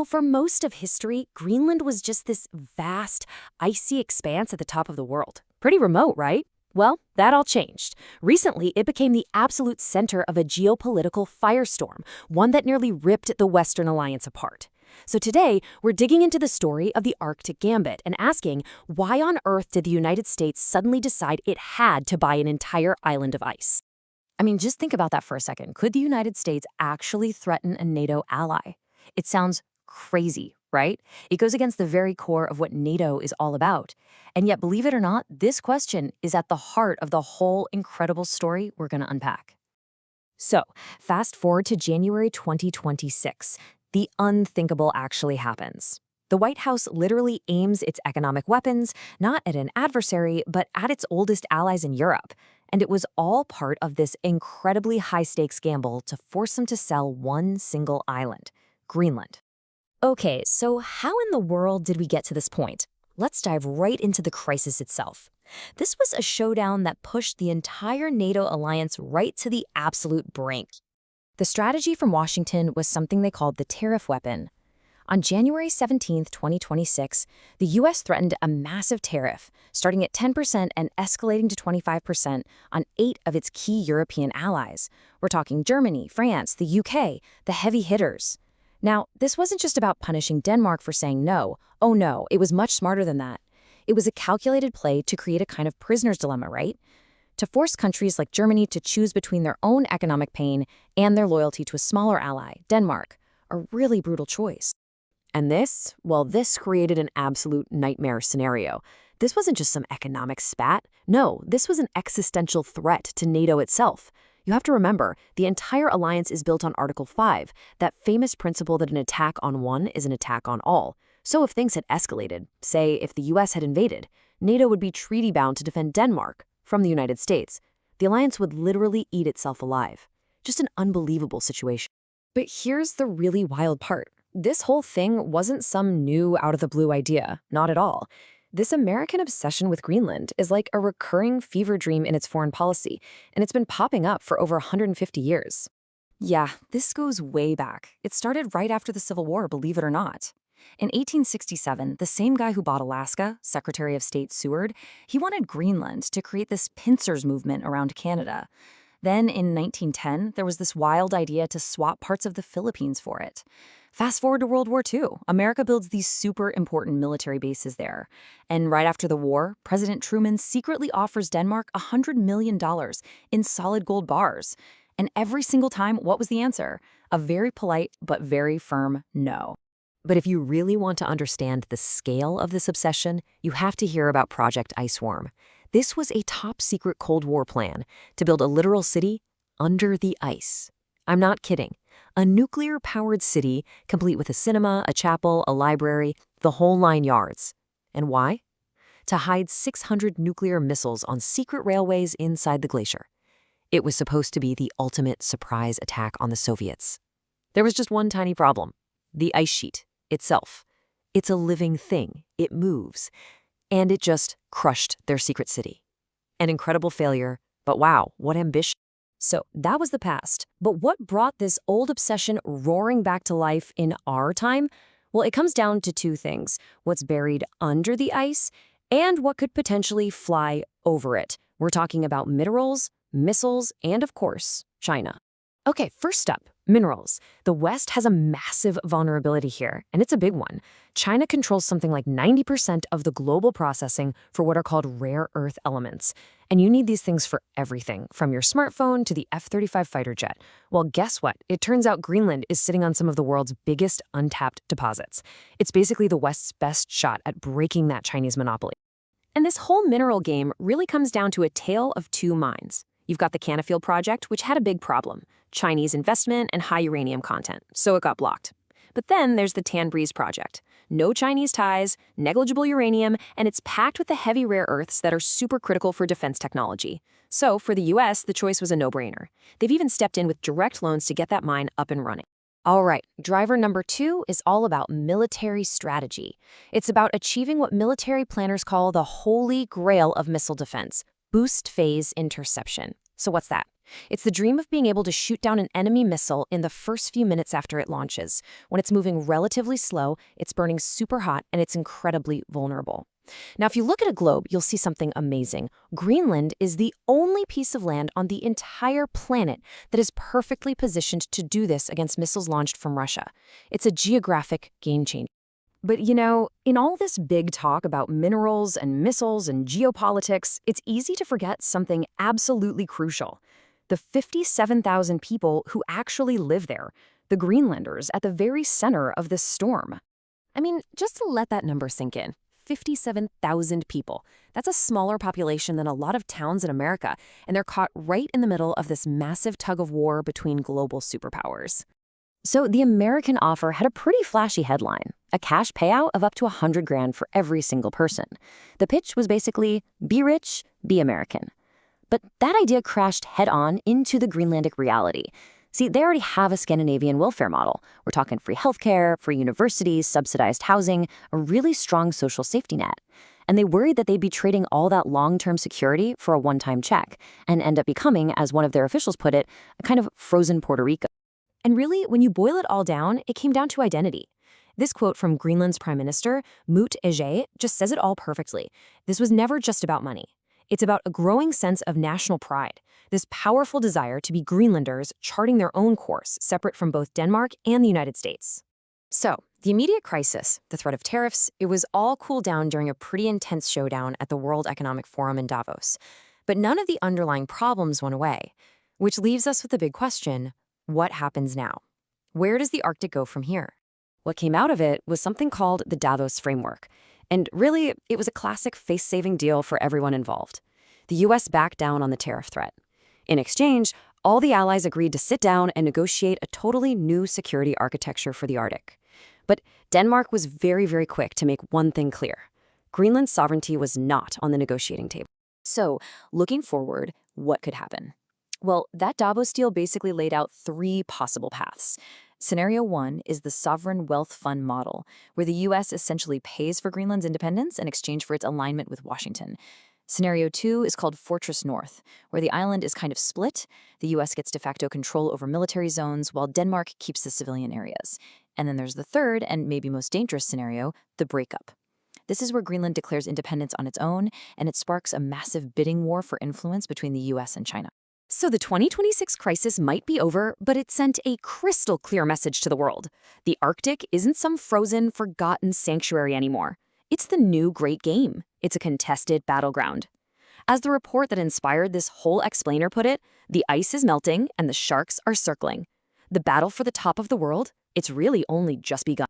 For most of history, Greenland was just this vast, icy expanse at the top of the world. Pretty remote, right? Well, that all changed. Recently, it became the absolute center of a geopolitical firestorm, one that nearly ripped the Western alliance apart. So today, we're digging into the story of the Arctic Gambit and asking, why on earth did the United States suddenly decide it had to buy an entire island of ice? I mean, just think about that for a second. Could the United States actually threaten a NATO ally? It sounds crazy, right? It goes against the very core of what NATO is all about. And yet, believe it or not, this question is at the heart of the whole incredible story we're going to unpack. So, fast forward to January 2026. The unthinkable actually happens. The White House literally aims its economic weapons not at an adversary, but at its oldest allies in Europe. And it was all part of this incredibly high-stakes gamble to force them to sell one single island, Greenland. Okay, so how in the world did we get to this point? Let's dive right into the crisis itself. This was a showdown that pushed the entire NATO alliance right to the absolute brink. The strategy from Washington was something they called the tariff weapon. On January 17, 2026, the U.S. threatened a massive tariff, starting at 10% and escalating to 25% on 8 of its key European allies. We're talking Germany, France, the UK, the heavy hitters. Now, this wasn't just about punishing Denmark for saying no. Oh no, it was much smarter than that. It was a calculated play to create a kind of prisoner's dilemma, right? To force countries like Germany to choose between their own economic pain and their loyalty to a smaller ally, Denmark, a really brutal choice. And this created an absolute nightmare scenario. This wasn't just some economic spat. No, this was an existential threat to NATO itself. You have to remember, the entire alliance is built on Article 5, that famous principle that an attack on one is an attack on all. So if things had escalated, say if the US had invaded, NATO would be treaty-bound to defend Denmark from the United States. The alliance would literally eat itself alive. Just an unbelievable situation. But here's the really wild part. This whole thing wasn't some new out-of-the-blue idea, not at all. This American obsession with Greenland is like a recurring fever dream in its foreign policy, and it's been popping up for over 150 years. Yeah, this goes way back. It started right after the Civil War, believe it or not. In 1867, the same guy who bought Alaska, Secretary of State Seward, he wanted Greenland to create this pincers movement around Canada. Then in 1910, there was this wild idea to swap parts of the Philippines for it. Fast forward to World War II, America builds these super important military bases there. And right after the war, President Truman secretly offers Denmark $100 million in solid gold bars. And every single time, what was the answer? A very polite but very firm no. But if you really want to understand the scale of this obsession, you have to hear about Project Iceworm. This was a top-secret Cold War plan to build a literal city under the ice. I'm not kidding. A nuclear-powered city, complete with a cinema, a chapel, a library, the whole 9 yards. And why? To hide 600 nuclear missiles on secret railways inside the glacier. It was supposed to be the ultimate surprise attack on the Soviets. There was just one tiny problem. The ice sheet itself. It's a living thing. It moves. And it just crushed their secret city. An incredible failure, but wow, what ambition. So that was the past. But what brought this old obsession roaring back to life in our time? Well, it comes down to 2 things: what's buried under the ice and what could potentially fly over it. We're talking about minerals, missiles, and of course, China. Okay, first up, minerals. The West has a massive vulnerability here, and it's a big one. China controls something like 90% of the global processing for what are called rare earth elements. And you need these things for everything, from your smartphone to the F-35 fighter jet. Well, guess what? It turns out Greenland is sitting on some of the world's biggest untapped deposits. It's basically the West's best shot at breaking that Chinese monopoly. And this whole mineral game really comes down to a tale of 2 minds. You've got the Kvanefjeld project, which had a big problem: Chinese investment and high uranium content, so it got blocked. But then there's the Tanbreez project. No Chinese ties, negligible uranium, and it's packed with the heavy rare earths that are super critical for defense technology. So for the US, the choice was a no-brainer. They've even stepped in with direct loans to get that mine up and running. All right, driver number 2 is all about military strategy. It's about achieving what military planners call the holy grail of missile defense: boost phase interception. So what's that? It's the dream of being able to shoot down an enemy missile in the first few minutes after it launches. When it's moving relatively slow, it's burning super hot, and it's incredibly vulnerable. Now, if you look at a globe, you'll see something amazing. Greenland is the only piece of land on the entire planet that is perfectly positioned to do this against missiles launched from Russia. It's a geographic game changer. But in all this big talk about minerals and missiles and geopolitics, it's easy to forget something absolutely crucial. The 57,000 people who actually live there, the Greenlanders at the very center of this storm. I mean, just to let that number sink in, 57,000 people. That's a smaller population than a lot of towns in America, and they're caught right in the middle of this massive tug of war between global superpowers. So the American offer had a pretty flashy headline, a cash payout of up to $100,000 for every single person. The pitch was basically, be rich, be American. But that idea crashed head-on into the Greenlandic reality. See, they already have a Scandinavian welfare model. We're talking free healthcare, free universities, subsidized housing, a really strong social safety net. And they worried that they'd be trading all that long-term security for a one-time check and end up becoming, as one of their officials put it, a kind of frozen Puerto Rico. And really, when you boil it all down, it came down to identity. This quote from Greenland's Prime Minister, Moot Ege, just says it all perfectly. This was never just about money. It's about a growing sense of national pride, this powerful desire to be Greenlanders charting their own course, separate from both Denmark and the United States. So, the immediate crisis, the threat of tariffs, it was all cooled down during a pretty intense showdown at the World Economic Forum in Davos. But none of the underlying problems went away, which leaves us with the big question. What happens now? Where does the Arctic go from here? What came out of it was something called the Davos Framework. And really, it was a classic face-saving deal for everyone involved. The U.S. backed down on the tariff threat. In exchange, all the allies agreed to sit down and negotiate a totally new security architecture for the Arctic. But Denmark was very, very quick to make one thing clear. Greenland's sovereignty was not on the negotiating table. So, looking forward, what could happen? Well, that Davos deal basically laid out three possible paths. Scenario 1 is the sovereign wealth fund model, where the U.S. essentially pays for Greenland's independence in exchange for its alignment with Washington. Scenario 2 is called Fortress North, where the island is kind of split. The U.S. gets de facto control over military zones, while Denmark keeps the civilian areas. And then there's the third, and maybe most dangerous scenario, the breakup. This is where Greenland declares independence on its own, and it sparks a massive bidding war for influence between the U.S. and China. So the 2026 crisis might be over, but it sent a crystal clear message to the world. The Arctic isn't some frozen, forgotten sanctuary anymore. It's the new great game. It's a contested battleground. As the report that inspired this whole explainer put it, the ice is melting and the sharks are circling. The battle for the top of the world, it's really only just begun.